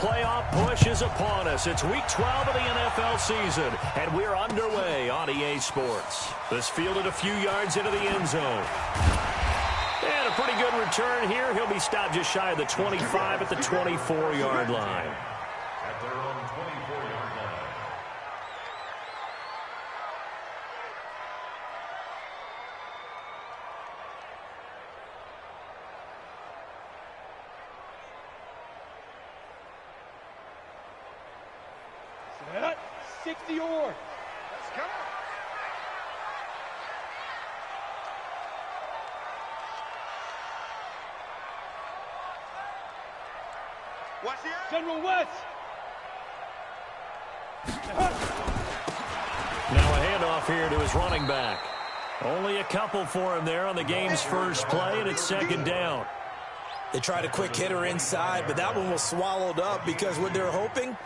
playoff push is upon us. It's week 12 of the NFL season, and we're underway on EA Sports. This fielded a few yards into the end zone. And a pretty good return here. He'll be stopped just shy of the 25 at the 24-yard line. At their own 24-yard line. Set, 60 or. Let's go. Watch the end. General West. Now a handoff here to his running back. Only a couple for him there on the game's first play, and it's second down. They tried a quick hitter inside, but that one was swallowed up because what they're hoping,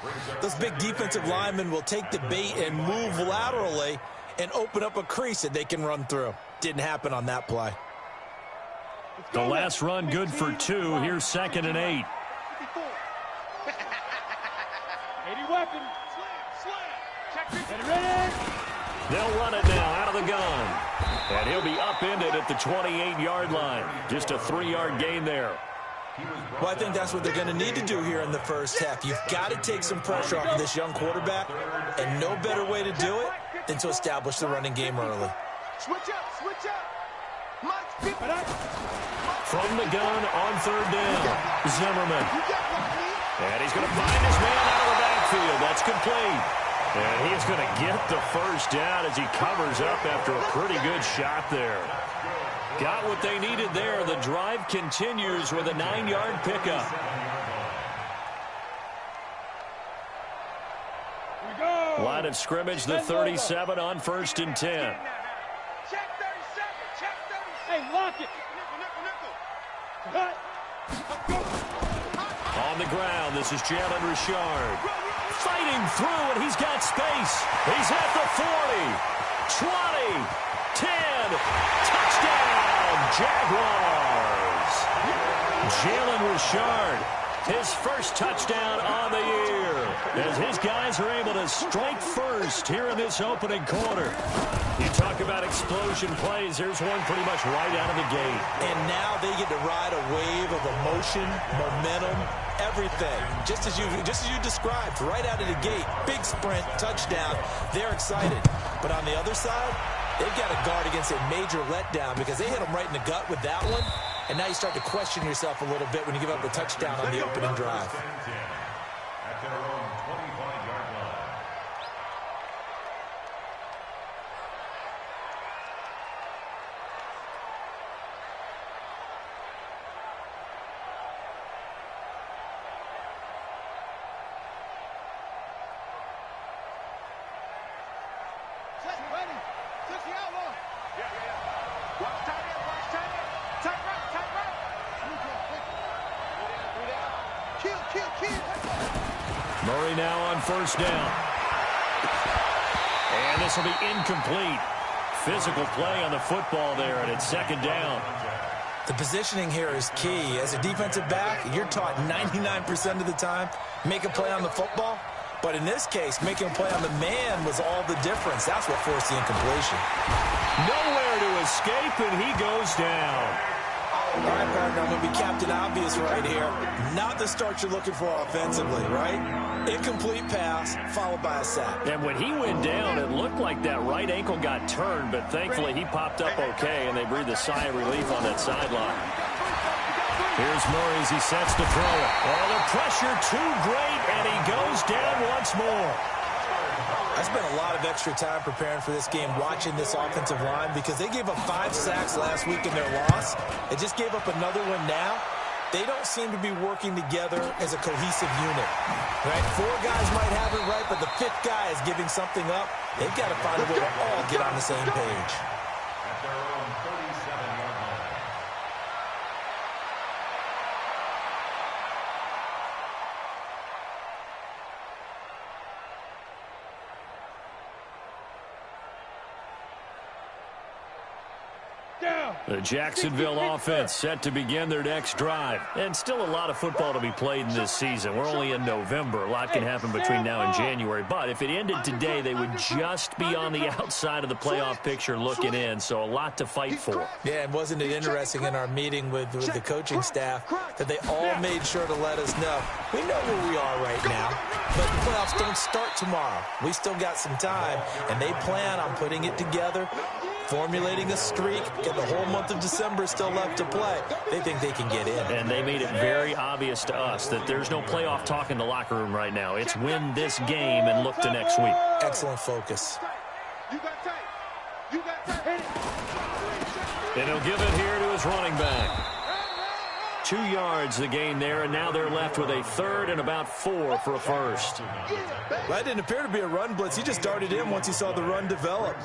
those big defensive linemen will take the bait and move laterally and open up a crease that they can run through. Didn't happen on that play. The last run good for 2. Here's 2nd and 8. 80 weapon. Get ready. They'll run it now out of the gun. And he'll be upended at the 28-yard line. Just a 3-yard gain there. Well, I think that's what they're going to need to do here in the first half. You've got to take some pressure off of this young quarterback, and no better way to do it than to establish the running game early. Switch up, switch up. From the gun on 3rd down, Zimmerman. And he's going to find his man out of the backfield. That's complete. And he's going to get the first down as he covers up after a pretty good shot there. Got what they needed there. The drive continues with a 9-yard pickup. Line of scrimmage, the 37 on 1st and 10. Check 37. Check 37. Hey, lock it. On the ground, this is Jalen Richard. Fighting through, and he's got space. He's at the 40, 20, 10. Touchdown, Jaguars. Jalen Richard, his first touchdown on the year, as his guys are able to strike first here in this opening quarter. You talk about explosion plays. There's one pretty much right out of the gate. And now they get to ride a wave of emotion, momentum, everything. Just as you described, right out of the gate, big sprint, touchdown. They're excited. But on the other side, they've got to guard against a major letdown because they hit them right in the gut with that one. And now you start to question yourself a little bit when you give up a touchdown on the opening drive. At their own 25-yard line. Check ready. Check the outlaw. Yeah. Watch tight end. Watch tight end. Tight right. Tight right. Kill. Murray now on 1st down. And this will be incomplete. Physical play on the football there, and it's 2nd down. The positioning here is key. As a defensive back, you're taught 99% of the time, make a play on the football. But in this case, making a play on the man was all the difference. That's what forced the incompletion. Nowhere to escape, and he goes down. All right, partner, I'm going to be Captain Obvious right here. Not the start you're looking for offensively, right? Incomplete pass, followed by a sack. And when he went down, it looked like that right ankle got turned, but thankfully he popped up okay, and they breathed a sigh of relief on that sideline. Here's Murray as he sets to throw it. Oh, the pressure too great, and he goes down once more. I spent a lot of extra time preparing for this game, watching this offensive line, because they gave up 5 sacks last week in their loss. They just gave up another one now. They don't seem to be working together as a cohesive unit, right? 4 guys might have it right, but the 5th guy is giving something up. They've got to find a way to all get on the same page. At their own 37-yard line. down. The Jacksonville offense set to begin their next drive. And still a lot of football to be played in this season. We're only in November. A lot can happen between now and January. But if it ended today, they would just be on the outside of the playoff picture looking in. So a lot to fight for. Yeah, and wasn't it interesting in our meeting with the coaching staff that they all made sure to let us know, we know where we are right now, but the playoffs don't start tomorrow. We still got some time, and they plan on putting it together, formulating a streak, and the whole month of December is still left to play. They think they can get in. And they made it very obvious to us that there's no playoff talk in the locker room right now. It's win this game and look to next week. Excellent focus. You got tight. You got tight. And he'll give it here to his running back. 2 yards the gain there, and now they're left with a third and about 4 for a first. That didn't appear to be a run blitz. He just darted in once he saw the run develop.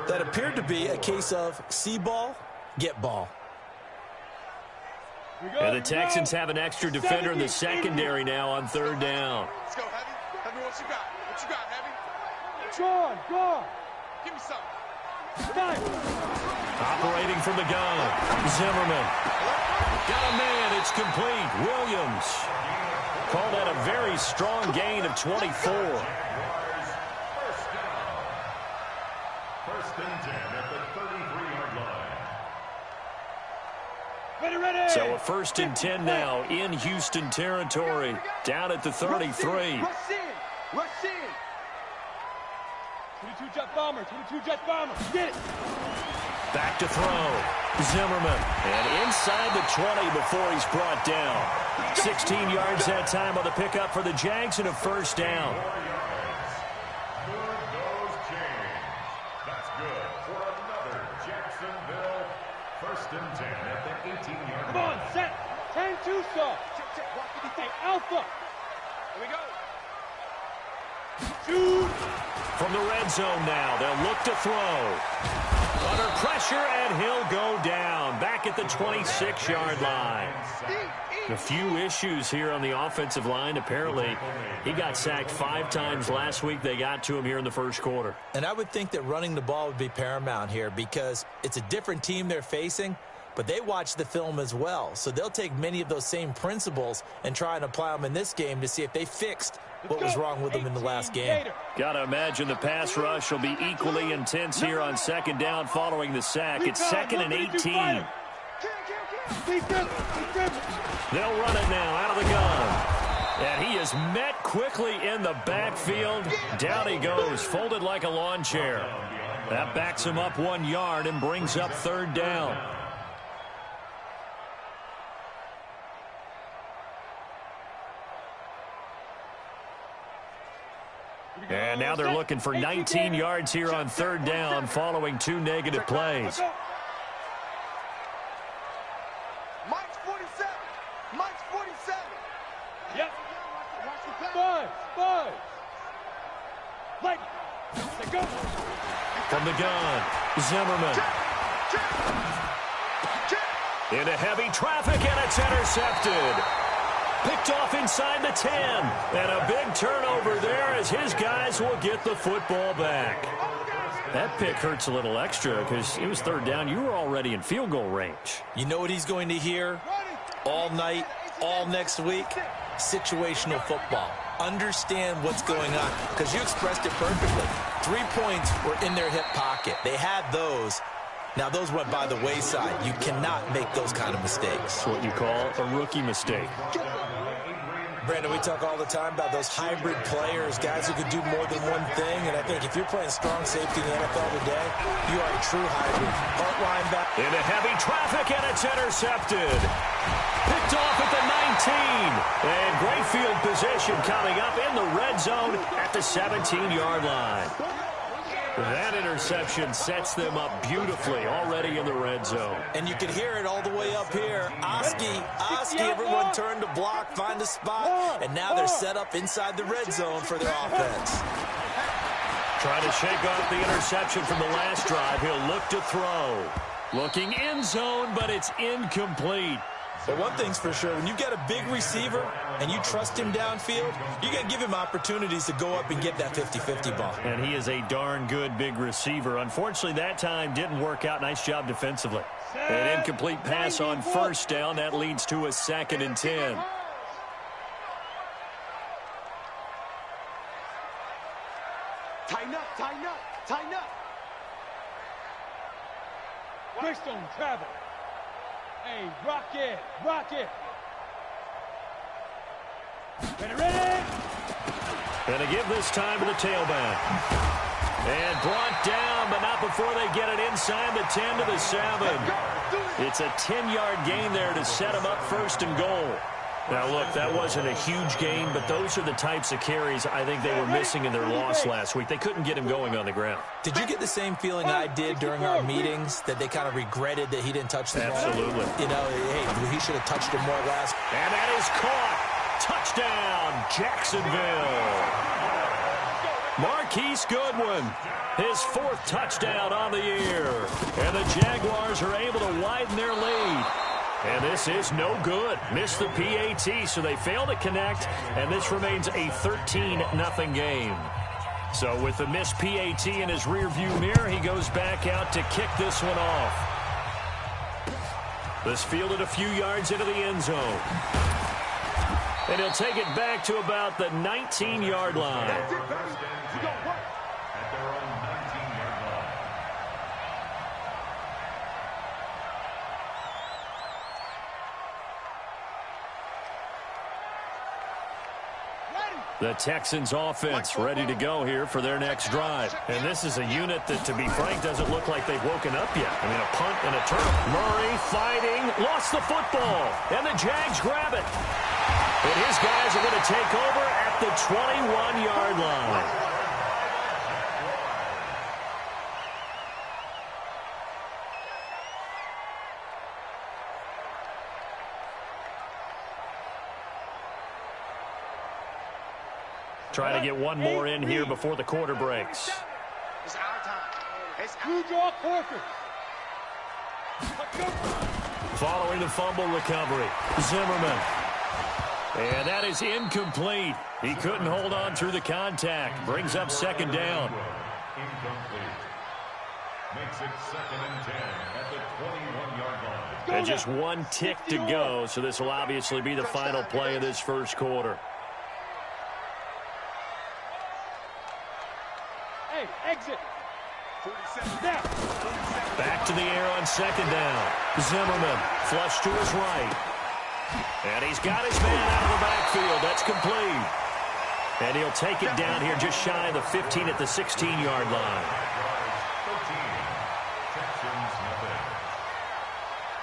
That appeared to be a case of see ball, get ball. And the Texans have an extra defender in the secondary now on third down. Let's go, Heavy. Heavy, what you got? What you got, Heavy? Gone. Give me something. Operating from the gun, Zimmerman. Got a man, it's complete. Williams. Called that a very strong gain of 24. First and 10 at the 33-yard line. Ready. So a first and 10 now in Houston territory, down at the 33. Rush in. 22 jet bomber. Get it. Back to throw. Zimmerman. And inside the 20 before he's brought down. 16 yards that time on the pickup for the Jags and a first down. Good goes James. That's good for another Jacksonville first and 10 at the 18-yard line. Come on, set. 10-2 stop. Check. Walk the defense. Alpha. Here we go. Shoot. From the red zone now, they'll look to throw. Under pressure, and he'll go down. Back at the 26-yard line. A few issues here on the offensive line. Apparently, he got sacked 5 times last week. They got to him here in the first quarter. And I would think that running the ball would be paramount here because it's a different team they're facing, but they watch the film as well. So they'll take many of those same principles and try and apply them in this game to see if they fixed what was wrong with them in the last game. Got to imagine the pass rush will be equally intense here on second down following the sack. It's 2nd and 18. They'll run it now out of the gun. And he is met quickly in the backfield. Down he goes, folded like a lawn chair. That backs him up 1 yard and brings up third down. And now they're looking for 19 yards here on third down following 2 negative plays. Mike's 47. Yep. Five. Light. Let's go. From the gun, Zimmerman. Into heavy traffic, and it's intercepted. Picked off inside the 10. And a big turnover there as his guys will get the football back. That pick hurts a little extra because it was third down. You were already in field goal range. You know what he's going to hear all night, all next week? Situational football. Understand what's going on because you expressed it perfectly. 3 points were in their hip pocket. They had those. Now, those went by the wayside. You cannot make those kind of mistakes. It's what you call a rookie mistake. Brandon, we talk all the time about those hybrid players, guys who could do more than one thing. And I think if you're playing strong safety in the NFL today, you are a true hybrid. Part linebacker. Into heavy traffic, and it's intercepted. Picked off at the 19. And great field position coming up in the red zone at the 17-yard line. That interception sets them up beautifully already in the red zone. And you can hear it all the way up here. Oski, everyone turned to block, find a spot, and now they're set up inside the red zone for their offense. Trying to shake off the interception from the last drive. He'll look to throw. Looking end zone, but it's incomplete. But one thing's for sure, when you've got a big receiver and you trust him downfield, you're going to give him opportunities to go up and get that 50-50 ball. And he is a darn good big receiver. Unfortunately, that time didn't work out. Nice job defensively. An incomplete pass on first down. That leads to a 2nd and 10. Tighten up, tighten up, tighten up. Greystone, travel. Hey, rock it, rock it. Ready. And to give this time to the tailback. And brought down, but not before they get it inside the 10 to the 7. It's a 10-yard gain there to set them up 1st and goal. Now, look, that wasn't a huge gain, but those are the types of carries I think they were missing in their loss last week. They couldn't get him going on the ground. Did you get the same feeling I did during our meetings, that they kind of regretted that he didn't touch the ball? Absolutely. You know, hey, he should have touched it more last. And that is caught. Touchdown, Jacksonville. Marquise Goodwin, his 4th touchdown on the year. And the Jaguars are able to widen their lead. And this is no good. Missed the PAT, so they fail to connect, and this remains a 13-0 game. So with the missed PAT in his rearview mirror, he goes back out to kick this one off. This fielded a few yards into the end zone. And he'll take it back to about the 19-yard line. At their own 19-yard line. The Texans offense ready to go here for their next drive. And this is a unit that, to be frank, doesn't look like they've woken up yet. I mean, a punt and a turn. Murray fighting, lost the football, and the Jags grab it. And his guys are going to take over at the 21-yard line. Trying to get one more in here before the quarter breaks. It's our time. You draw Corker. Following the fumble recovery, Zimmerman. And that is incomplete. He couldn't hold on through the contact. Brings up 2nd down. Incomplete. Makes it 2nd and 10 at the 21-yard line. And just one tick to go, so this will obviously be the final play of this first quarter. Hey, exit. 47. Now. Back to the air on 2nd down. Zimmerman, flush to his right. And he's got his man out of the backfield. That's complete. And he'll take it down here just shy of the 15 at the 16-yard line. 13. Texans nothing.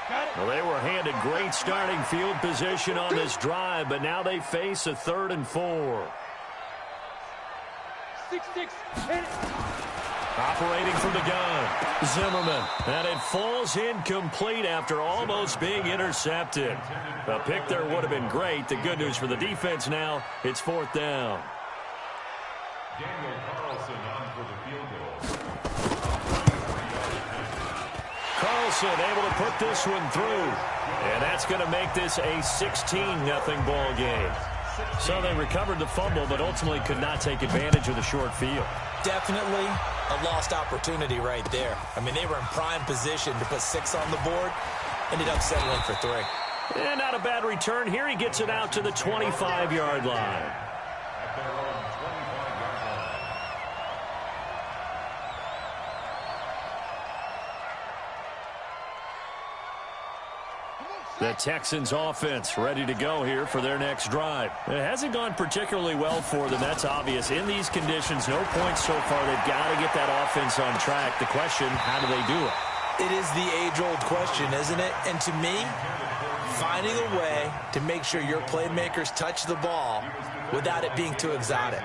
Got it. Well, they were handed great starting field position on this drive, but now they face a 3rd and 4. 6-6. Hit it. Operating from the gun, Zimmerman. And it falls incomplete after almost being intercepted. A pick there would have been great. The good news for the defense now, it's 4th down. Daniel Carlson on for the field goal. Carlson able to put this one through. And that's going to make this a 16-0 ball game. So they recovered the fumble, but ultimately could not take advantage of the short field. Definitely a lost opportunity right there. I mean, they were in prime position to put 6 on the board. Ended up settling for 3. And not a bad return here. He gets it out to the 25-yard line. At their own 25-yard line. The Texans offense ready to go here for their next drive. It hasn't gone particularly well for them. That's obvious. In these conditions, no points so far. They've got to get that offense on track. The question, how do they do it? It is the age-old question, isn't it? And to me, finding a way to make sure your playmakers touch the ball without it being too exotic.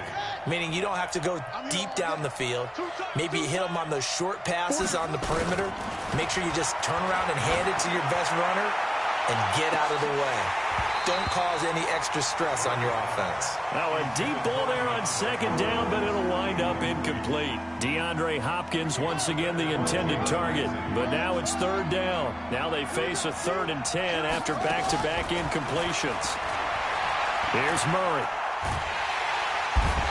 Meaning you don't have to go deep down the field. Maybe you hit them on those short passes on the perimeter. Make sure you just turn around and hand it to your best runner. and get out of the way. Don't cause any extra stress on your offense. Now a deep ball there on second down, but it'll wind up incomplete. DeAndre Hopkins once again the intended target, but now it's third down. Now they face a 3rd and 10 after back-to-back incompletions. Here's Murray.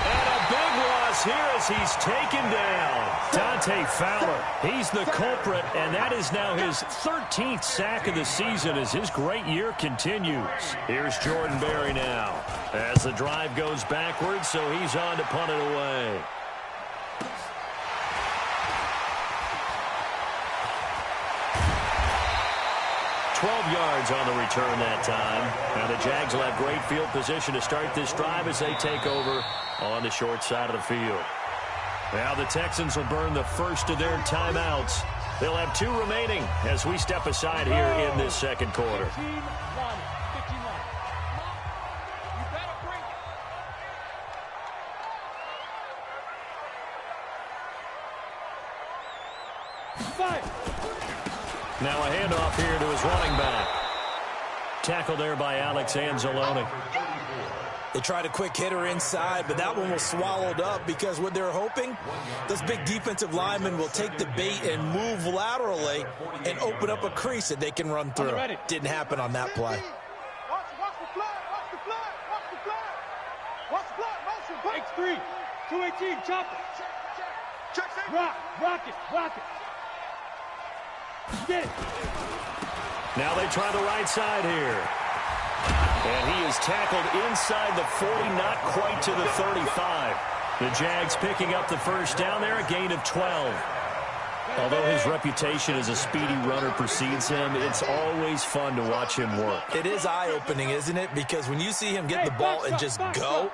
And a big loss here as he's taken down. Dante Fowler, he's the culprit, and that is now his 13th sack of the season as his great year continues. Here's Jordan Berry now as the drive goes backwards, so he's on to punt it away. Yards on the return that time. Now the Jags will have great field position to start this drive as they take over on the short side of the field. Now the Texans will burn the first of their timeouts. They'll have 2 remaining as we step aside here in this second quarter. 15-1. You better bring it. Fight. Now a handoff here to his running back. Tackle there by Alex Anzalone. They tried a quick hitter inside, but that one was swallowed up because what they're hoping, those big defensive linemen will take the bait and move laterally and open up a crease that they can run through. Didn't happen on that play. Watch the flag, watch the flag, watch the flag. Watch the flag, motion. X3, 218, chop it. Check. Rock it. Get it. Now they try the right side here. And he is tackled inside the 40, not quite to the 35. The Jags picking up the first down there, a gain of 12. Although his reputation as a speedy runner precedes him, it's always fun to watch him work. It is eye-opening, isn't it? Because when you see him get the ball and just go,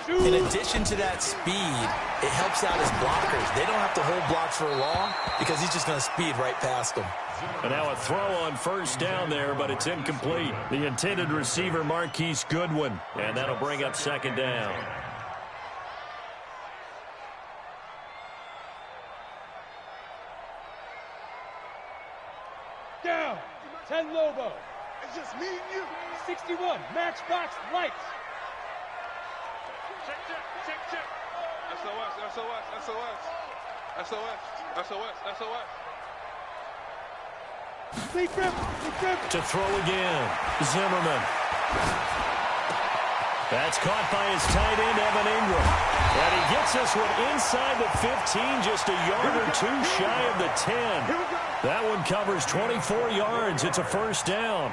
in addition to that speed, it helps out his blockers. They don't have to hold blocks for long because he's just going to speed right past them. And now a throw on first down there, but it's incomplete. The intended receiver, Marquise Goodwin, and that'll bring up second down. Down. 10 Lobo. It's just me and you. 61. Matchbox lights. Check. SOS. Sleep grip. To throw again, Zimmerman. That's caught by his tight end, Evan Ingram. And he gets this one inside the 15, just a yard or 2 shy of the 10. That one covers 24 yards. It's a first down.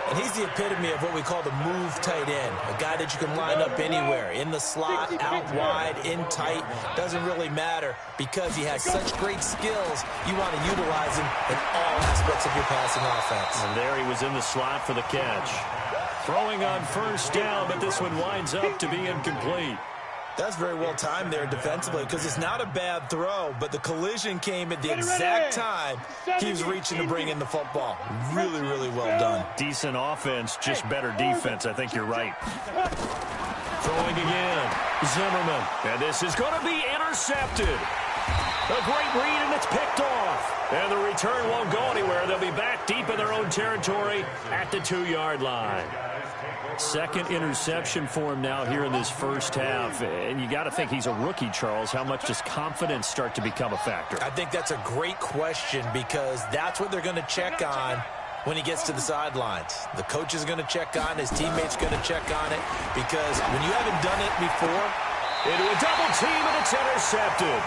And he's the epitome of what we call the move tight end, a guy that you can line up anywhere, in the slot, out wide, in tight, doesn't really matter because he has such great skills. You want to utilize him in all aspects of your passing offense. And there he was in the slot for the catch. Throwing on first down, but this one winds up to be incomplete. That's very well timed there defensively because it's not a bad throw, but the collision came at the exact time he was reaching to bring in the football. Really, really well done. Decent offense, just better defense. I think you're right. Throwing again. Zimmerman. And this is going to be intercepted. A great read, and it's picked off. And the return won't go anywhere. They'll be back deep in their own territory at the 2-yard line. Second interception for him now here in this first half. And you got to think he's a rookie, Charles. How much does confidence start to become a factor? I think that's a great question because that's what they're going to check on when he gets to the sidelines. The coach is going to check on it. His teammates going to check on it because when you haven't done it before. Into a double team, and it's intercepted.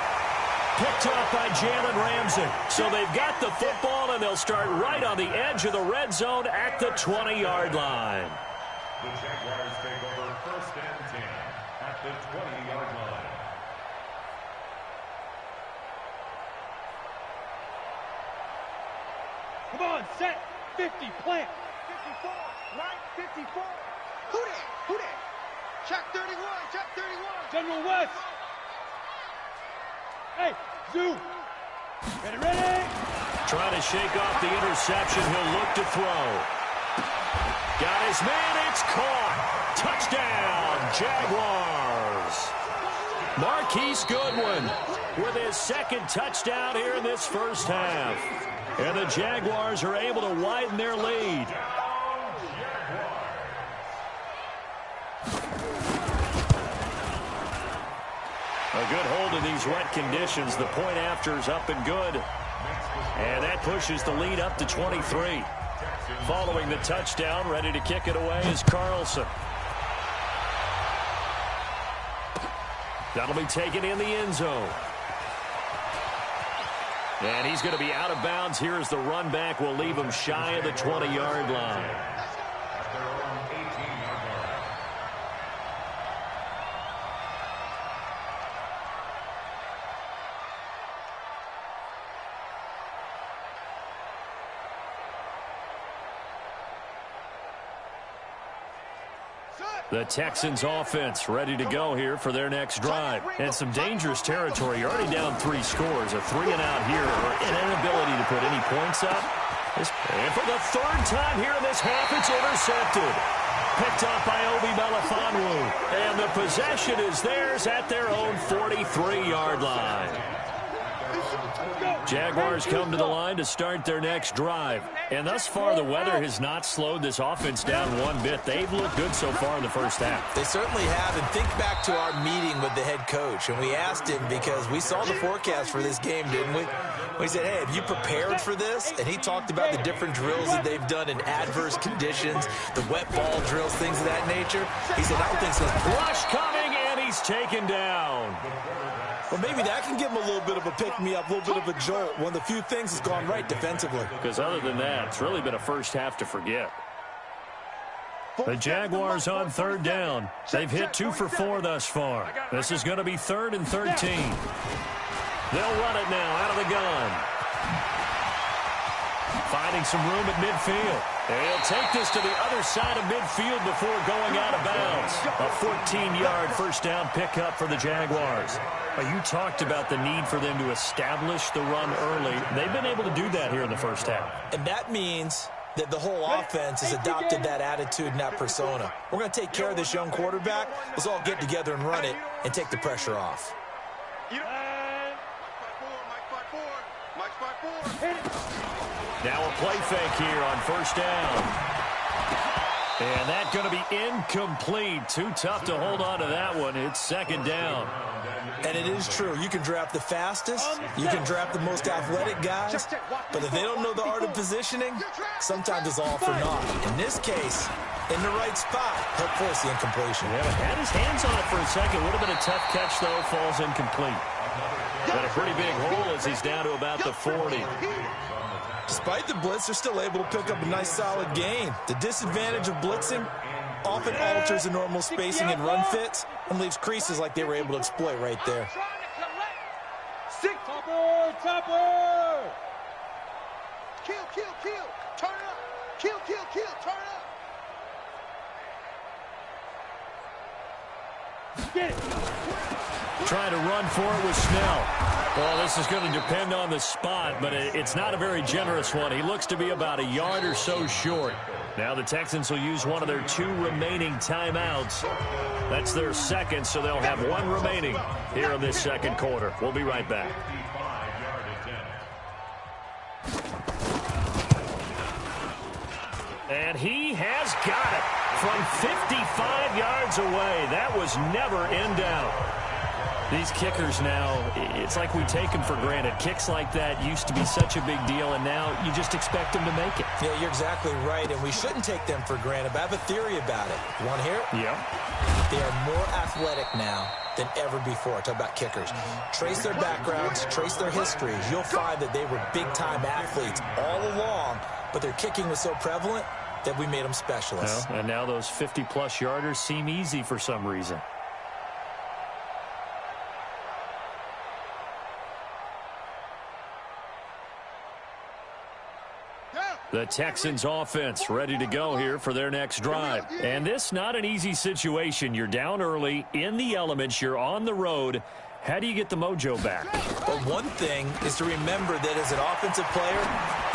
Picked up by Jalen Ramsey. So they've got the football, and they'll start right on the edge of the red zone at the 20-yard line. The Jaguars take over first and 10 at the 20-yard line. Come on, set. 50, plant. 54, right, 54. Who that? Check 31. General West. Hey, Zoo. Ready. Trying to shake off the interception. He'll look to throw. Got his man. It's caught. Touchdown, Jaguars. Marquise Goodwin with his second touchdown here in this first half. And the Jaguars are able to widen their lead. A good hold in these wet conditions. The point after is up and good. And that pushes the lead up to 23. Following the touchdown, ready to kick it away is Carlson. That'll be taken in the end zone. And he's going to be out of bounds here as the run back will leave him shy of the 20-yard line. The Texans offense ready to go here for their next drive. And some dangerous territory. You're already down 3 scores. A 3 and out here, or an inability to put any points up. And for the third time here in this half, it's intercepted. Picked up by Obi Melifonwu. And the possession is theirs at their own 43-yard line. Jaguars come to the line to start their next drive. And thus far, the weather has not slowed this offense down one bit. They've looked good so far in the first half. They certainly have. And think back to our meeting with the head coach. And we asked him, because we saw the forecast for this game, didn't we? We said, hey, have you prepared for this? And he talked about the different drills that they've done in adverse conditions, the wet ball drills, things of that nature. He said, I don't think so. Rush coming, and he's taken down. Well, maybe that can give him a little bit of a pick-me-up, a little bit of a jolt. One of the few things has gone right defensively. Because other than that, it's really been a first half to forget. The Jaguars on third down. They've hit 2 for 4 thus far. This is going to be 3rd and 13. They'll run it now out of the gun. Finding some room at midfield. They'll take this to the other side of midfield before going out of bounds. A 14-yard first down pickup for the Jaguars. You talked about the need for them to establish the run early. They've been able to do that here in the first half. And that means that the whole offense has adopted that attitude and that persona. We're going to take care of this young quarterback. Let's all get together and run it and take the pressure off. Now a play fake here on first down. And that's going to be incomplete. Too tough to hold on to that one. It's second down. And it is true. You can draft the fastest. You can draft the most athletic guys. But if they don't know the art of positioning, sometimes it's all for naught. In this case, in the right spot, he'll force the incompletion. Yeah, but had his hands on it for a second. Would have been a tough catch, though. Falls incomplete. Got a pretty big hole as he's down to about the 40. Despite the blitz, they're still able to pick up a nice solid gain. The disadvantage of blitzing often alters the normal spacing and run fits and leaves creases like they were able to exploit right there. Topper! Kill, turn up. Kill, turn up. Get it. Trying to run for it with Snell. Well, this is going to depend on the spot, but it's not a very generous one. He looks to be about a yard or so short. Now the Texans will use one of their 2 remaining timeouts. That's their second, so they'll have 1 remaining here in this second quarter. We'll be right back. And he has got it from 55 yards away. That was never in doubt. These kickers now, it's like we take them for granted. Kicks like that used to be such a big deal, and now you just expect them to make it. Yeah, you're exactly right, and we shouldn't take them for granted, but I have a theory about it. You want to hear it? Yeah. They are more athletic now than ever before. Talk about kickers. Trace their backgrounds, trace their histories. You'll find that they were big-time athletes all along, but their kicking was so prevalent that we made them specialists. Well, and now those 50-plus yarders seem easy for some reason. The Texans offense ready to go here for their next drive. And this not an easy situation. You're down early, in the elements, you're on the road. How do you get the mojo back? Well, one thing is to remember that as an offensive player,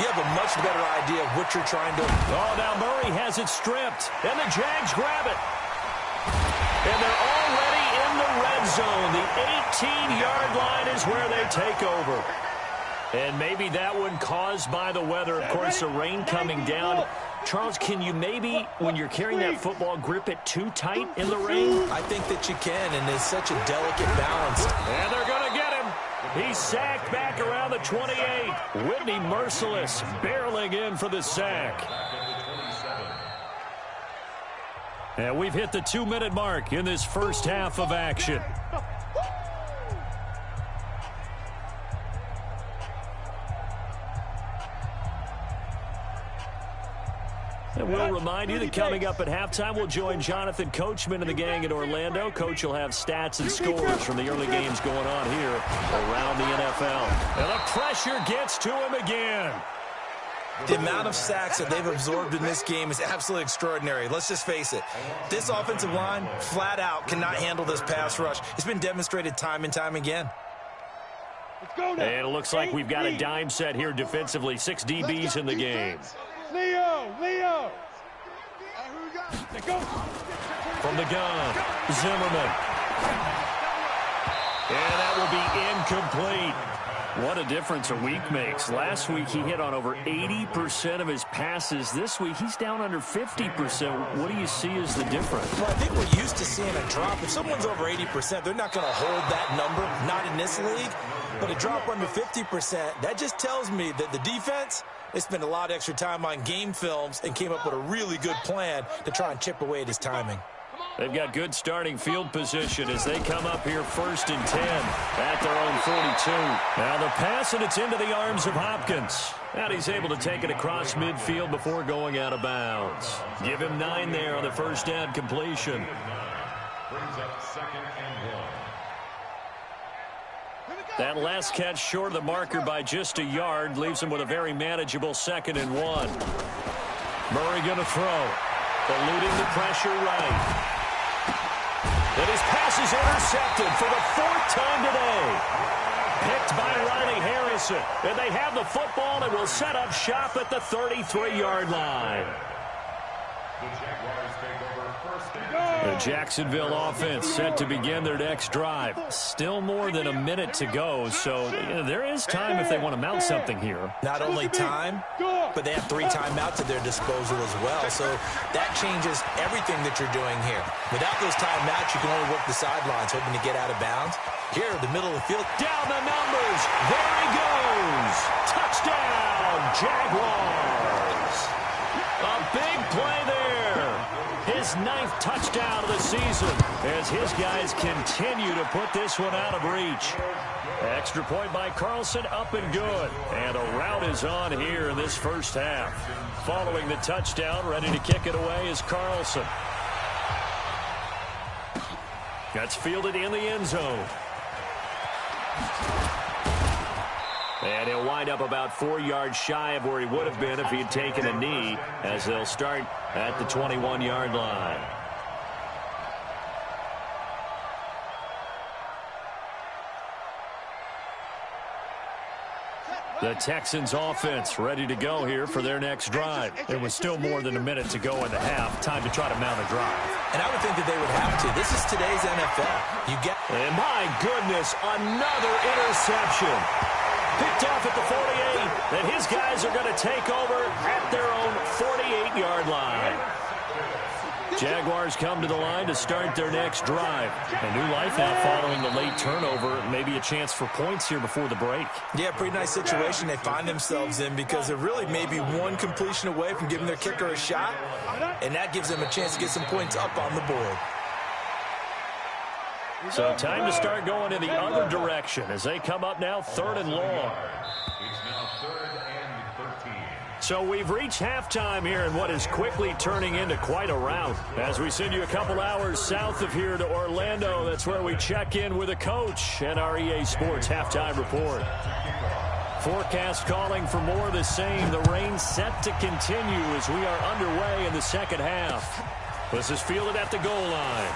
you have a much better idea of what you're trying to do. Oh, now Murray has it stripped, and the Jags grab it. And they're already in the red zone. The 18-yard line is where they take over. And maybe that one caused by the weather. Of course, the rain coming down. Charles, can you maybe, when you're carrying that football, grip it too tight in the rain? I think that you can, and it's such a delicate balance. And they're going to get him. He's sacked back around the 28. Whitney Merciless barreling in for the sack. And we've hit the 2-minute mark in this first half of action. And we'll remind you that coming up at halftime, we'll join Jonathan Coachman and the gang in Orlando. Coach will have stats and scores from the early games going on here around the NFL. And the pressure gets to him again. The amount of sacks that they've absorbed in this game is absolutely extraordinary. Let's just face it. This offensive line, flat out, cannot handle this pass rush. It's been demonstrated time and time again. And it looks like we've got a dime set here defensively. 6 DBs in the game. Leo! From the gun, Zimmerman. And that will be incomplete. What a difference a week makes. Last week he hit on over 80% of his passes. This week he's down under 50%. What do you see as the difference? Well, I think we're used to seeing a drop. If someone's over 80%, they're not going to hold that number, not in this league. But a drop under 50%, that just tells me that the defense, they spent a lot of extra time on game films and came up with a really good plan to try and chip away at his timing. They've got good starting field position as they come up here 1st and 10 at their own 42. Now the pass, and it's into the arms of Hopkins. And he's able to take it across midfield before going out of bounds. Give him 9 there on the first down completion. Brings up 2nd and 1. That last catch short of the marker by just a yard leaves him with a very manageable 2nd and 1. Murray going to throw. Eluding the pressure right. And his pass is intercepted for the 4th time today. Picked by Riley Harrison. And they have the football and will set up shop at the 33-yard line. The Jaguars take over 1st and 10. The Jacksonville offense set to begin their next drive. Still more than a minute to go, so there is time if they want to mount something here. Not only time, but they have 3 timeouts at their disposal as well. So that changes everything that you're doing here. Without those timeouts, you can only work the sidelines, hoping to get out of bounds. Here, the middle of the field. Down the numbers. There he goes. Touchdown, Jaguars. A big play there. His 9th touchdown of the season as his guys continue to put this one out of reach. Extra point by Carlson, up and good. And a rout is on here in this first half. Following the touchdown, ready to kick it away is Carlson. That's fielded in the end zone. And he'll wind up about 4 yards shy of where he would have been if he had taken a knee, as they'll start at the 21-yard line. The Texans offense ready to go here for their next drive. There was still more than a minute to go in the half. Time to try to mount a drive. And I would think that they would have to. This is today's NFL. And my goodness, another interception. Picked off at the 48, and his guys are going to take over at their own 48-yard line. Jaguars come to the line to start their next drive. A new life now following the late turnover. Maybe a chance for points here before the break. Yeah, pretty nice situation they find themselves in because they're really maybe one completion away from giving their kicker a shot, and that gives them a chance to get some points up on the board. So time to start going in the other direction as they come up now 3rd and long. It's now 3rd and 13. So we've reached halftime here in what is quickly turning into quite a rout. As we send you a couple hours south of here to Orlando, that's where we check in with a coach and our EA Sports halftime report. Forecast calling for more of the same. The rain set to continue as we are underway in the second half. This is fielded at the goal line.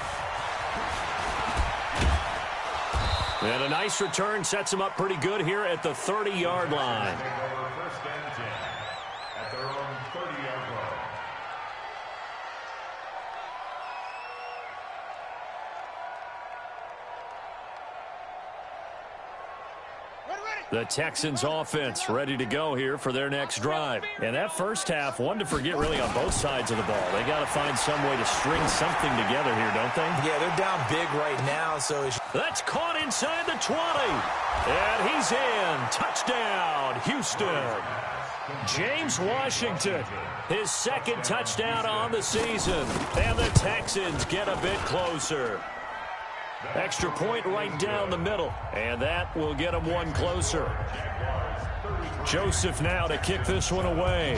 And a nice return sets him up pretty good here at the 30-yard line. First and 10 at their own 30-yard line. The Texans offense ready to go here for their next drive. And that first half, one to forget really on both sides of the ball. They got to find some way to string something together here, don't they? Yeah, they're down big right now. So that's caught inside the 20. And he's in. Touchdown, Houston. James Washington, his second touchdown on the season. And the Texans get a bit closer. Extra point right down the middle, and that will get them one closer. Joseph now to kick this one away.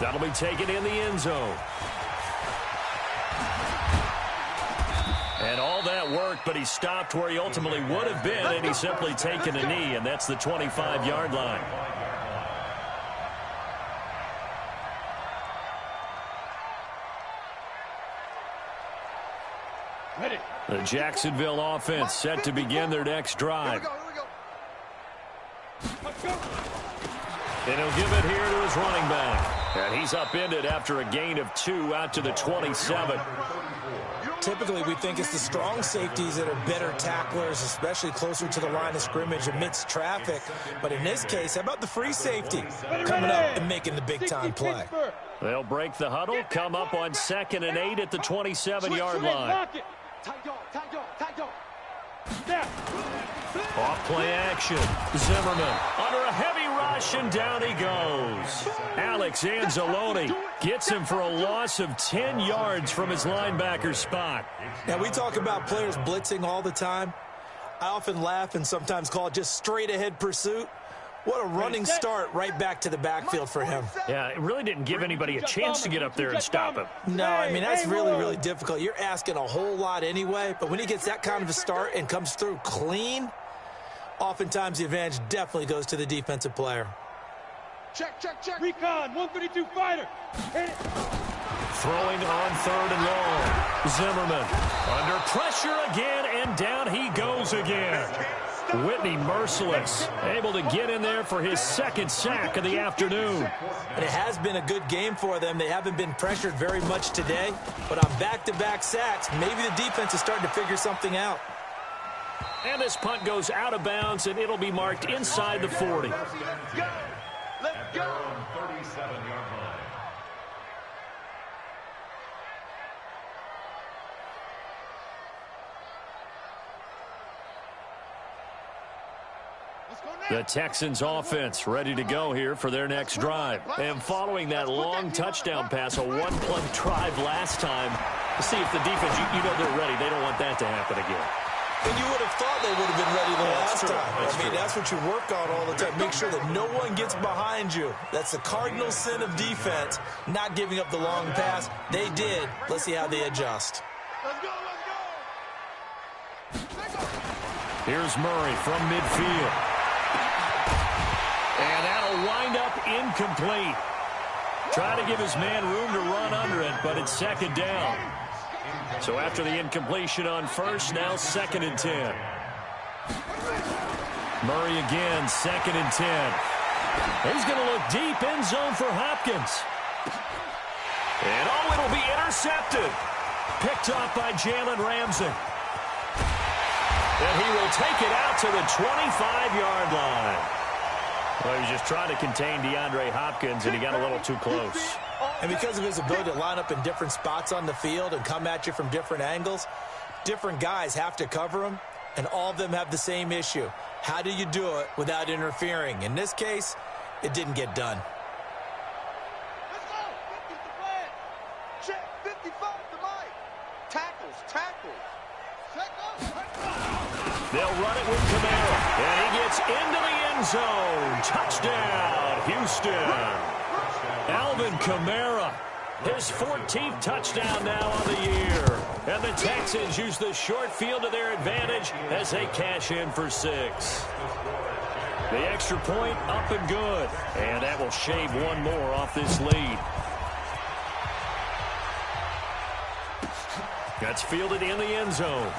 That'll be taken in the end zone. And all that work, but he stopped where he ultimately would have been, and he's simply taken a knee, and that's the 25-yard line. The Jacksonville offense set to begin their next drive. And he'll give it here to his running back. And he's upended after a gain of 2 out to the 27. Typically, we think it's the strong safeties that are better tacklers, especially closer to the line of scrimmage amidst traffic. But in this case, how about the free safety coming up and making the big-time play? They'll break the huddle, come up on 2nd and 8 at the 27-yard line. Off play action. Zimmerman under a heavy rush, and down he goes. Alex Anzalone gets him for a loss of 10 yards from his linebacker spot. Now, we talk about players blitzing all the time. I often laugh and sometimes call it just straight-ahead pursuit. What a running start right back to the backfield for him. Yeah, it really didn't give anybody a chance to get up there and stop him. No, I mean, that's really, really difficult. You're asking a whole lot anyway, but when he gets that kind of a start and comes through clean, oftentimes the advantage definitely goes to the defensive player. Check. Recon, 132 fighter. Hit it. Throwing on 3rd and long. Zimmerman under pressure again, and down he goes again. Whitney merciless, able to get in there for his 2nd sack of the afternoon. And it has been a good game for them. They haven't been pressured very much today, but on back-to-back sacks, maybe the defense is starting to figure something out. And this punt goes out of bounds, and it'll be marked inside the 40. Let's go. 37-yard line. The Texans offense ready to go here for their next drive. And following that long touchdown pass, a one-play drive last time, to see if the defense, you know they're ready. They don't want that to happen again. And you would have thought they would have been ready the last time. That's what you work on all the time. Make sure that no one gets behind you. That's the cardinal sin of defense, not giving up the long pass. They did. Let's see how they adjust. Let's go. Here's Murray from midfield. And that'll wind up incomplete. Try to give his man room to run under it, but it's 2nd down. So after the incompletion on 1st, now 2nd and 10. Murray again, 2nd and 10. He's going to look deep, end zone for Hopkins. And it'll be intercepted. Picked off by Jalen Ramsey. And he will take it out to the 25-yard line. Well, he was just trying to contain DeAndre Hopkins, and he got a little too close. And because of his ability to line up in different spots on the field and come at you from different angles, different guys have to cover him, and all of them have the same issue. How do you do it without interfering? In this case, it didn't get done. Let's go. 50's the plan. Check. 55 the mic. Tackles. They'll run it with Kamara, and he gets into the end zone. Touchdown, Houston. Alvin Kamara, his 14th touchdown now on the year. And the Texans use the short field to their advantage as they cash in for 6. The extra point up and good. And that will shave one more off this lead. That's fielded in the end zone.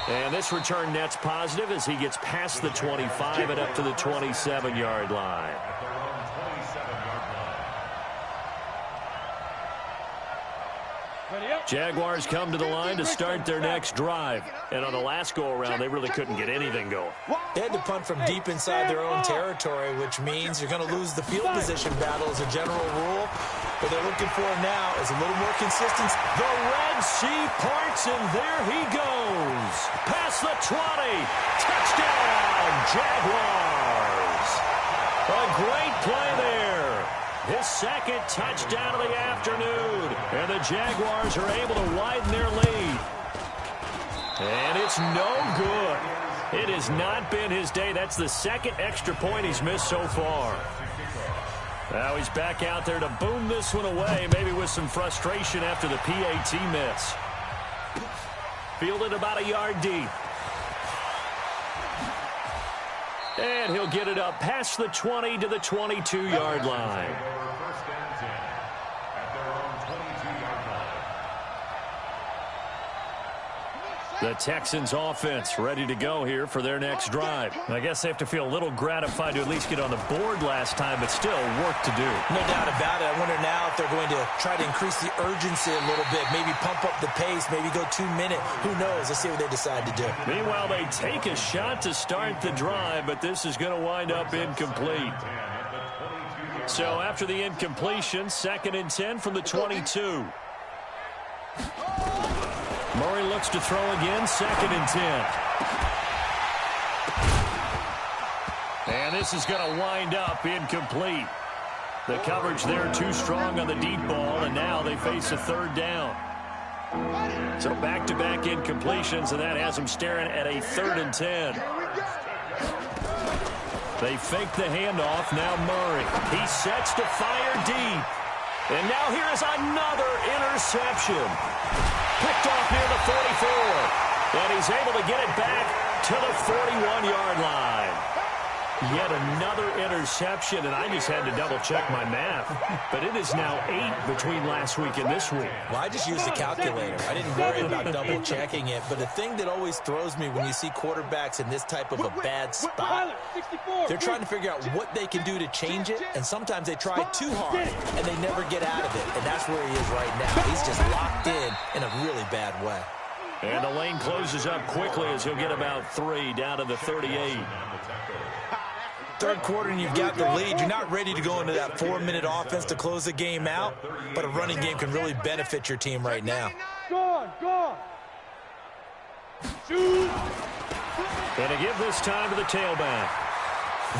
And this return net's positive as he gets past the 25 and up to the 27-yard line. Jaguars come to the line to start their next drive. And on the last go-around, they really couldn't get anything going. They had to punt from deep inside their own territory, which means you're going to lose the field position battle as a general rule. What they're looking for now is a little more consistency. The Red Sea parts, and there he goes. Past the 20. Touchdown, Jaguars. A great play there. His second touchdown of the afternoon. And the Jaguars are able to widen their lead. And it's no good. It has not been his day. That's the second extra point he's missed so far. Now he's back out there to boom this one away, maybe with some frustration after the PAT miss. Fielded about a yard deep. And he'll get it up past the 20 to the 22-yard line. The Texans offense ready to go here for their next drive. I guess they have to feel a little gratified to at least get on the board last time, but still work to do. No doubt about it. I wonder now if they're going to try to increase the urgency a little bit, maybe pump up the pace, maybe go 2 minute. Who knows? Let's see what they decide to do. Meanwhile, they take a shot to start the drive, but this is going to wind up incomplete. So after the incompletion, 2nd and 10 from the 22. Murray looks to throw again, 2nd and 10. And this is going to wind up incomplete. The coverage there too strong on the deep ball, and now they face a 3rd down. So back-to-back incompletions, and that has them staring at a 3rd and 10. They fake the handoff, now Murray. He sets to fire deep. And now here is another interception. Picked off near the 44. And he's able to get it back to the 41-yard line. Yet another interception, and I just had to double-check my math. But it is now 8 between last week and this week. Well, I just used the calculator. I didn't worry about double-checking it. But the thing that always throws me when you see quarterbacks in this type of a bad spot, they're trying to figure out what they can do to change it, and sometimes they try too hard, and they never get out of it. And that's where he is right now. He's just locked in a really bad way. And the lane closes up quickly as he'll get about 3 down to the 38. 3rd quarter and you've got the lead. You're not ready to go into that 4-minute offense to close the game out, but a running game can really benefit your team right now. Go on. Shoot. And to give this time to the tailback.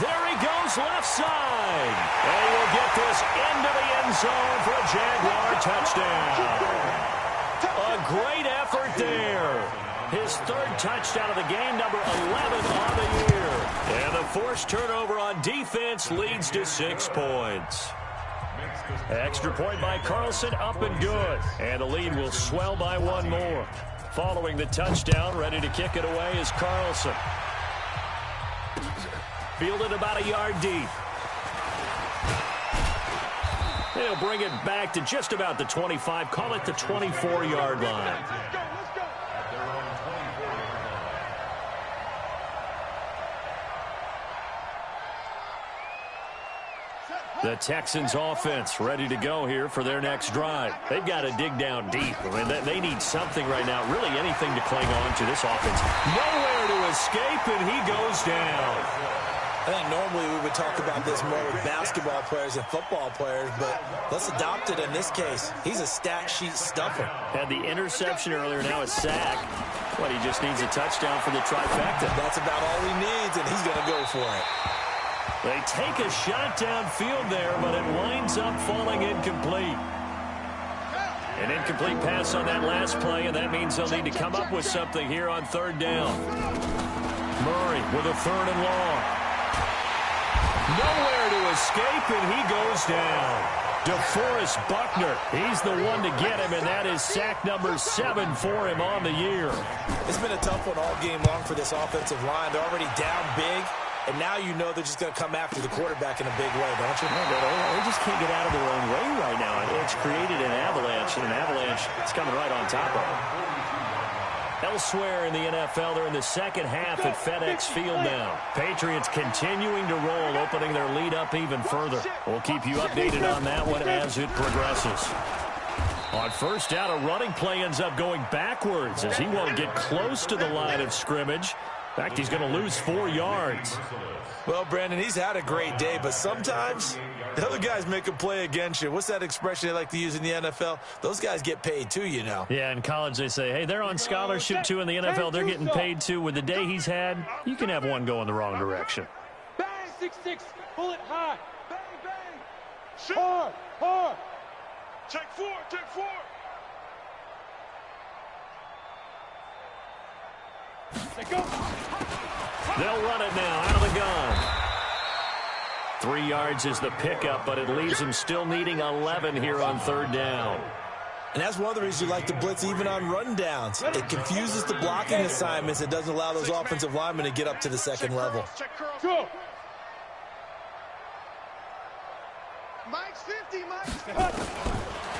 There he goes left side. And he will get this into the end zone for a Jaguar touchdown. A great effort there. His 3rd touchdown of the game, number 11 on the year. And the forced turnover on defense leads to 6 points. Extra point by Carlson, up and good. And the lead will swell by 1 more. Following the touchdown, ready to kick it away is Carlson. Fielded about a yard deep. They'll bring it back to just about the 25, call it the 24-yard line. The Texans offense ready to go here for their next drive. They've got to dig down deep. I mean, they need something right now, really anything to cling on to this offense. Nowhere to escape, and he goes down. I think normally we would talk about this more with basketball players and football players, but let's adopt it in this case. He's a stat sheet stuffer. Had the interception earlier, now a sack. But he just needs a touchdown for the trifecta. That's about all he needs, and he's going to go for it. They take a shot downfield there, but it winds up falling incomplete. An incomplete pass on that last play, and that means they'll need to come up with something here on 3rd down. Murray with a 3rd and long. Nowhere to escape, and he goes down. DeForest Buckner, he's the one to get him, and that is sack number 7 for him on the year. It's been a tough one all game long for this offensive line. They're already down big, and now you know they're just going to come after the quarterback in a big way, don't you? They just can't get out of their own way right now. It's created an avalanche, and an avalanche is coming right on top of them. Elsewhere in the NFL, they're in the second half at FedEx Field now. Patriots continuing to roll, opening their lead up even further. We'll keep you updated on that one as it progresses. On first down, a running play ends up going backwards as he won't get close to the line of scrimmage. In fact, he's going to lose 4 yards. Well, Brandon, he's had a great day, but sometimes the other guys make a play against you. What's that expression they like to use in the NFL? Those guys get paid too, you know. Yeah, in college they say, hey, they're on scholarship too. In the NFL, they're getting paid too. With the day he's had, you can have one go in the wrong direction. Bang, 6-6, pull it high. Bang, bang. Hard, hard. Take 4, take 4. They go. They'll run it now out of the gun. 3 yards is the pickup, but it leaves them still needing 11 here on third down. And that's one of the reasons you like to blitz even on rundowns. It confuses the blocking assignments. It doesn't allow those offensive linemen to get up to the second level. Go. Mike's 50, Mike's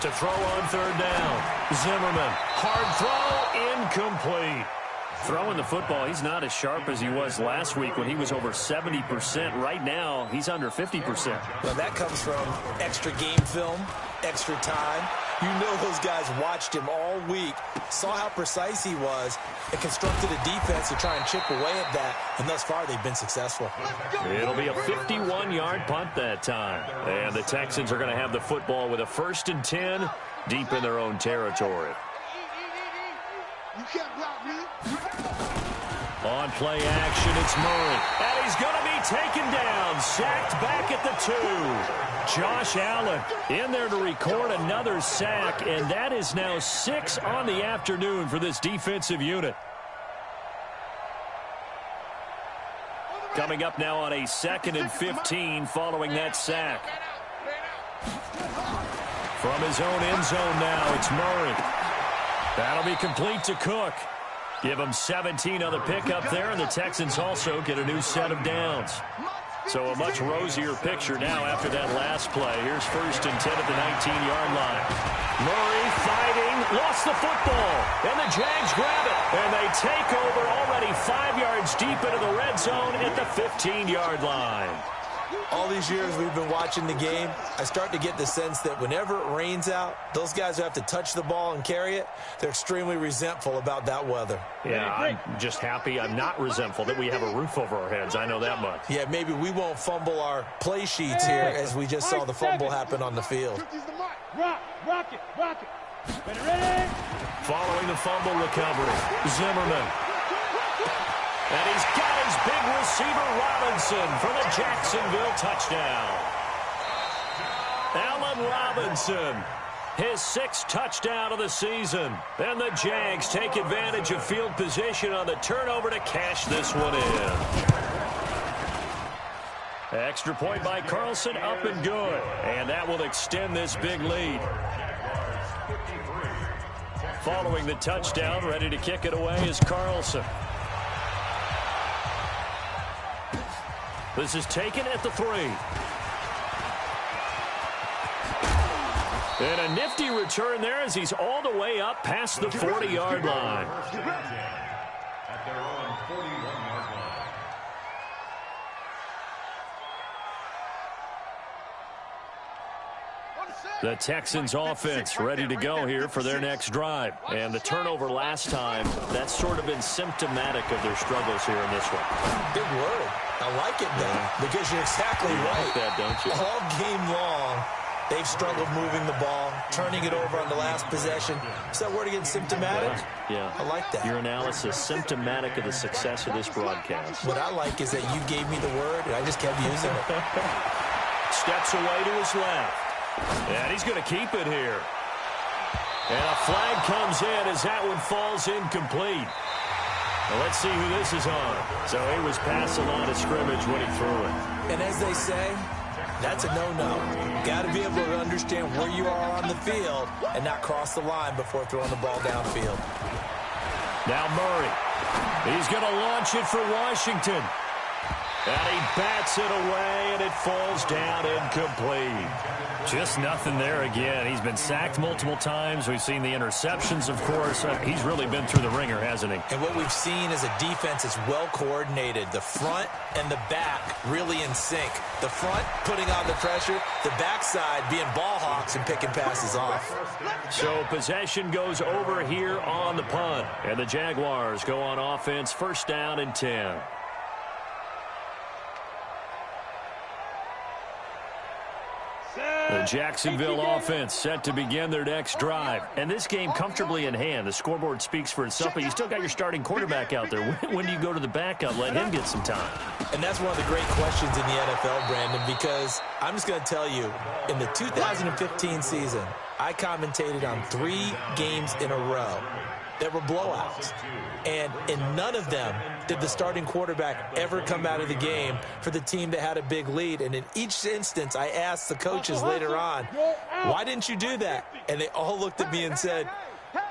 To throw on third down. Zimmerman. Hard throw. Incomplete. Throwing the football, he's not as sharp as he was last week when he was over 70%. Right now, he's under 50%. Well, that comes from extra game film, extra time. You know those guys watched him all week, saw how precise he was, and constructed a defense to try and chip away at that, and thus far they've been successful. It'll be a 51-yard punt that time. And the Texans are going to have the football with a 1st and 10 deep in their own territory. You can't block me. On play action, it's Murray. And he's going to be taken down, sacked back at the 2. Josh Allen in there to record another sack, and that is now 6 on the afternoon for this defensive unit. Coming up now on a 2nd and 15 following that sack. From his own end zone now, it's Murray. That'll be complete to Cook. Give him 17 on the pickup there, and the Texans also get a new set of downs. So a much rosier picture now after that last play. Here's 1st and 10 at the 19-yard line. Murray fighting, lost the football, and the Jags grab it. And they take over already 5 yards deep into the red zone at the 15-yard line. All these years we've been watching the game, I start to get the sense that whenever it rains out, those guys who have to touch the ball and carry it, they're extremely resentful about that weather. Yeah, I'm just happy I'm not resentful that we have a roof over our heads. I know that much. Yeah, maybe we won't fumble our play sheets here as we just saw the fumble happen on the field. Rock it. Ready? Following the fumble recovery, Zimmerman. And he's got his big receiver, Robinson, for the Jacksonville touchdown. Allen Robinson, his 6th touchdown of the season. And the Jags take advantage of field position on the turnover to cash this one in. Extra point by Carlson, up and good. And that will extend this big lead. Following the touchdown, ready to kick it away is Carlson. This is taken at the 3. And a nifty return there as he's all the way up past the 40-yard line. At their own 41-yard line. The Texans offense ready to go here for their next drive. And the turnover last time, that's sort of been symptomatic of their struggles here in this one. Big word. I like it, Ben, because you're exactly right. You like that, don't you? All game long, they've struggled moving the ball, turning it over on the last possession. Is that word again, symptomatic? Yeah. I like that. Your analysis, symptomatic of the success of this broadcast. What I like is that you gave me the word, and I just kept using it. Steps away to his left. And he's going to keep it here. And a flag comes in as that one falls incomplete. Well, let's see who this is on. So he was past the line of scrimmage when he threw it. And as they say, that's a no-no. Got to be able to understand where you are on the field and not cross the line before throwing the ball downfield. Now Murray. He's going to launch it for Washington. And he bats it away, and it falls down incomplete. Just nothing there again. He's been sacked multiple times. We've seen the interceptions, of course. He's really been through the ringer, hasn't he? And what we've seen is a defense that's well coordinated. The front and the back really in sync. The front putting on the pressure, the backside being ball hawks and picking passes off. So possession goes over here on the punt. And the Jaguars go on offense, first down and 10. The Jacksonville offense set to begin their next drive. And this game comfortably in hand. The scoreboard speaks for itself, but you still got your starting quarterback out there. When do you go to the backup? Let him get some time. And that's one of the great questions in the NFL, Brandon, because I'm just going to tell you, in the 2015 season, I commentated on 3 games in a row that were blowouts. And in none of them did the starting quarterback ever come out of the game for the team that had a big lead. And in each instance, I asked the coaches later on, why didn't you do that? And they all looked at me and said,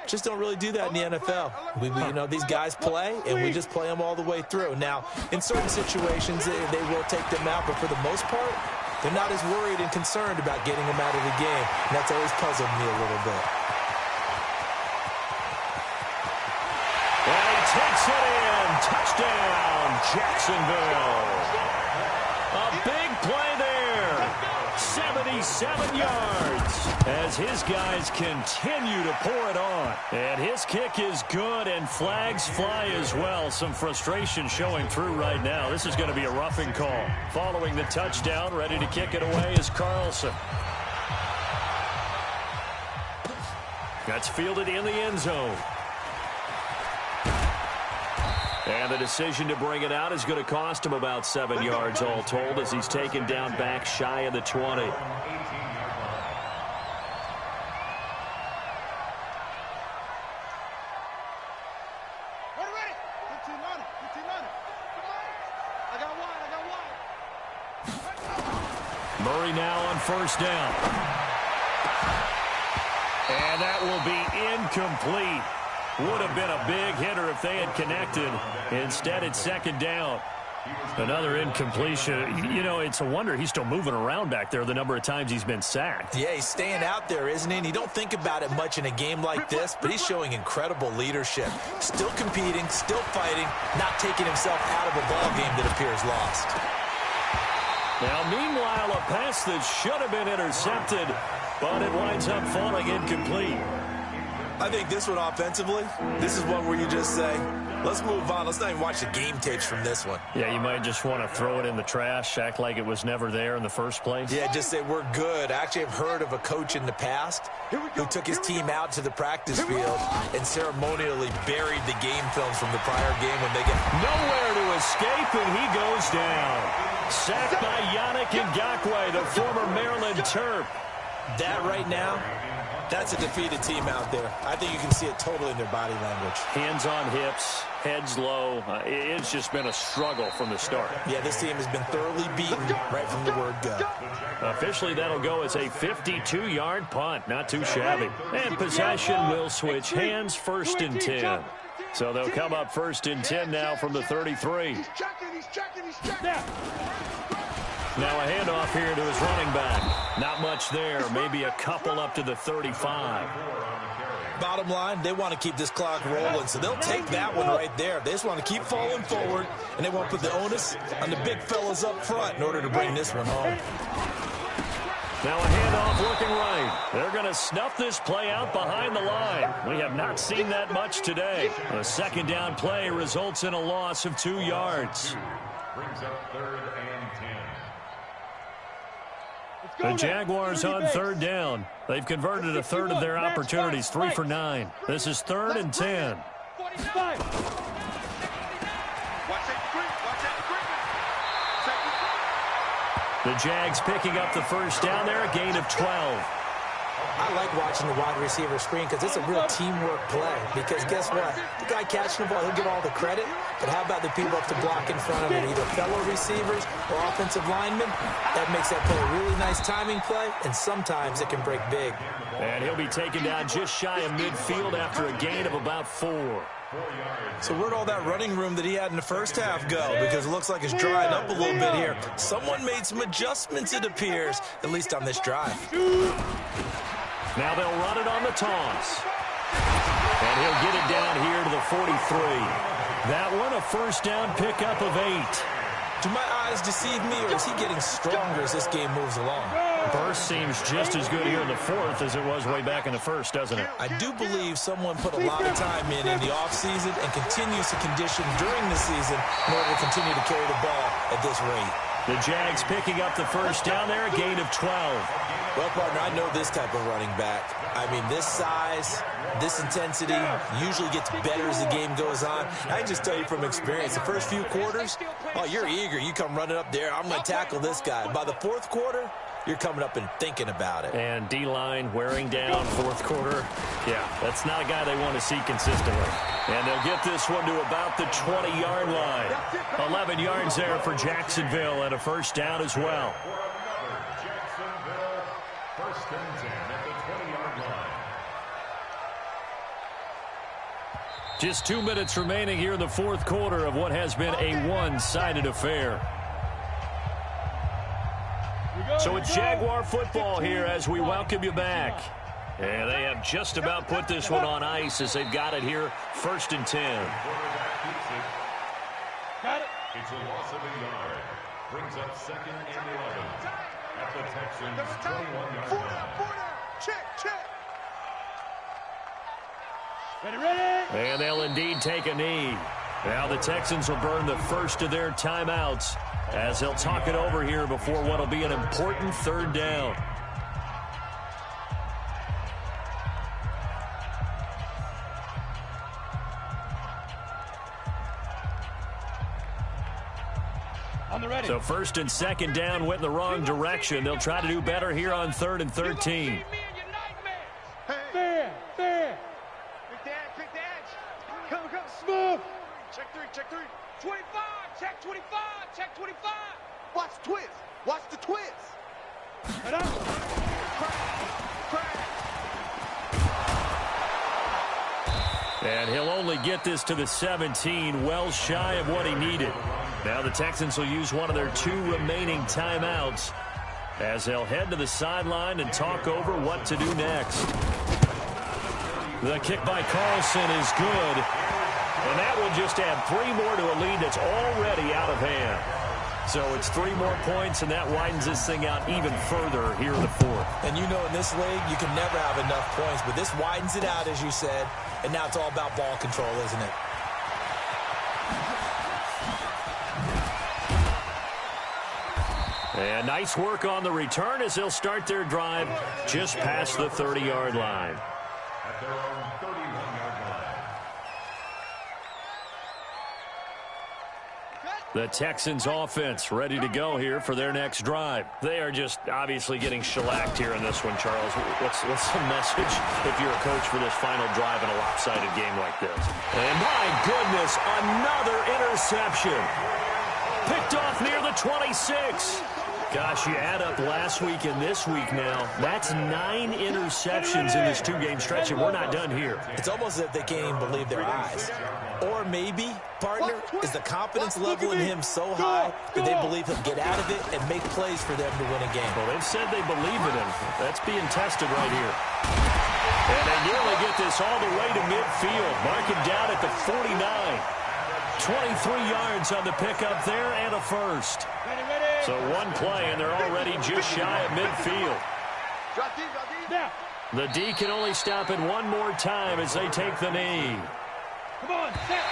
just don't really do that in the NFL. You know, these guys play, and we just play them all the way through. Now, in certain situations, they will take them out, but for the most part, they're not as worried and concerned about getting them out of the game. And that's always puzzled me a little bit. And he takes it in. Touchdown, Jacksonville. A big play there. 77 yards as his guys continue to pour it on. And his kick is good, and flags fly as well. Some frustration showing through right now. This is going to be a roughing call. Following the touchdown, ready to kick it away is Carlson. That's fielded in the end zone. And the decision to bring it out is going to cost him about 7 yards all told as he's taken down back shy of the 20. Murray now on first down. And that will be incomplete. Would have been a big hitter if they had connected. Instead, it's second down. Another incompletion. You know, it's a wonder he's still moving around back there the number of times he's been sacked. Yeah, he's staying out there, isn't he? And you don't think about it much in a game like this, but he's showing incredible leadership. Still competing, still fighting, not taking himself out of a ball game that appears lost. Now, meanwhile, a pass that should have been intercepted, but it winds up falling incomplete. I think this one offensively, this is one where you just say, let's move on. Let's not even watch the game tapes from this one. Yeah, you might just want to throw it in the trash, act like it was never there in the first place. Yeah, just say we're good. Actually, I've heard of a coach in the past who took his team out to the practice field and ceremonially buried the game films from the prior game when they get nowhere to escape, and he goes down. Sacked by Yannick Ngakoue, the former Maryland Terp. That right now, that's a defeated team out there. I think you can see it totally in their body language. Hands on hips, heads low. It's just been a struggle from the start. Yeah, this team has been thoroughly beaten right from the word go. Officially, that'll go as a 52-yard punt. Not too shabby. And possession will switch hands, first and 10. So they'll come up first and 10 now from the 33. He's checking. Now a handoff here to his running back. Not much there. Maybe a couple up to the 35. Bottom line, they want to keep this clock rolling, so they'll take that one right there. They just want to keep falling forward, and they won't put the onus on the big fellas up front in order to bring this one home. Now a handoff looking right. They're going to snuff this play out behind the line. We have not seen that much today. A second down play results in a loss of 2 yards. Brings up 3rd and 10. The Jaguars on third down. They've converted a third of their opportunities, 3 for 9. This is 3rd and 10. The Jags picking up the first down there, a gain of 12. I like watching the wide receiver screen because it's a real teamwork play. Because guess what? The guy catching the ball, he'll get all the credit. But how about the people up to block in front of him, either fellow receivers or offensive linemen? That makes that play a really nice timing play, and sometimes it can break big. And he'll be taken down just shy of midfield after a gain of about 4. So where'd all that running room that he had in the first half go? Because it looks like it's drying up a little bit here. Someone made some adjustments, it appears, at least on this drive. Now they'll run it on the toss. And he'll get it down here to the 43. That one, a first down pickup of 8. Do my eyes deceive me, or is he getting stronger as this game moves along? Burst seems just as good here in the fourth as it was way back in the first, doesn't it? I do believe someone put a lot of time in the offseason and continues to condition during the season in order to continue to carry the ball at this rate. The Jags picking up the first down there, a gain of 12. Well, partner, I know this type of running back. I mean, this size, this intensity usually gets better as the game goes on. I can just tell you from experience, the first few quarters, oh, you're eager. You come running up there, I'm going to tackle this guy. By the fourth quarter, you're coming up and thinking about it. And D-line wearing down fourth quarter. Yeah, that's not a guy they want to see consistently. And they'll get this one to about the 20-yard line. 11 yards there for Jacksonville and a first down as well. Jacksonville, first and 10 at the 20-yard line. Just 2 minutes remaining here in the fourth quarter of what has been a one-sided affair. So it's Jaguar football here as we welcome you back. And they have just about put this one on ice as they've got it here, first and 10. Got it. It's a loss of a yard. Brings up second and 11 at the Texans' 21-yard line. Check. Ready. And they'll indeed take a knee. Now the Texans will burn the first of their timeouts as they'll talk it over here before what will be an important third down. On the ready. So first and second down went in the wrong direction. They'll try to do better here on 3rd and 13. Fair. Quick dash. Come. Smooth. Check three. 25. Check 25. Check 25. Watch twist. Watch the twist. Right up. Crack. And he'll only get this to the 17, well shy of what he needed. Now the Texans will use one of their 2 remaining timeouts as they'll head to the sideline and talk over what to do next. The kick by Carlson is good, and that will just add 3 more to a lead that's already out of hand. So it's 3 more points, and that widens this thing out even further here in the fourth. And you know in this league, you can never have enough points, but this widens it out, as you said, and now it's all about ball control, isn't it? And nice work on the return as they'll start their drive just past the 30-yard line. At their own 31-yard line. The Texans offense ready to go here for their next drive. They are just obviously getting shellacked here in this one, Charles. What's the message if you're a coach for this final drive in a lopsided game like this? And my goodness, another interception. Picked off near the 26. Gosh, you add up last week and this week now. That's 9 interceptions in this 2-game stretch, and we're not done here. It's almost as if they can't even believe their eyes. Or maybe, partner, is the confidence level in him so high that they believe he'll get out of it and make plays for them to win a game. Well, they've said they believe in him. That's being tested right here. And they nearly get this all the way to midfield. Mark him down at the 49. 23 yards on the pickup there and a first. Ready. So one play, and they're already just shy of midfield. Drop deep. Now. The D can only stop it one more time as they take the knee. Come on. Set.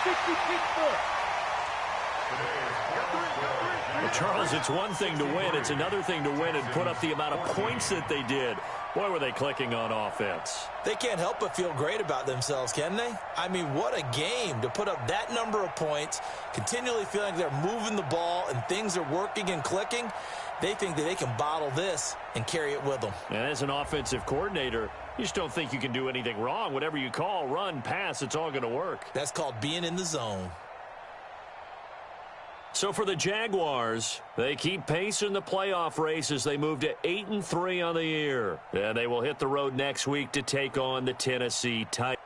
66 foot. Well, Charles, it's one thing to win. It's another thing to win and put up the amount of points that they did. Boy, were they clicking on offense. They can't help but feel great about themselves, can they? I mean, what a game to put up that number of points, continually feeling like they're moving the ball and things are working and clicking. They think that they can bottle this and carry it with them. And as an offensive coordinator, you just don't think you can do anything wrong. Whatever you call, run, pass, it's all going to work. That's called being in the zone. So for the Jaguars, they keep pace in the playoff race as they move to 8-3 on the year. And they will hit the road next week to take on the Tennessee Titans.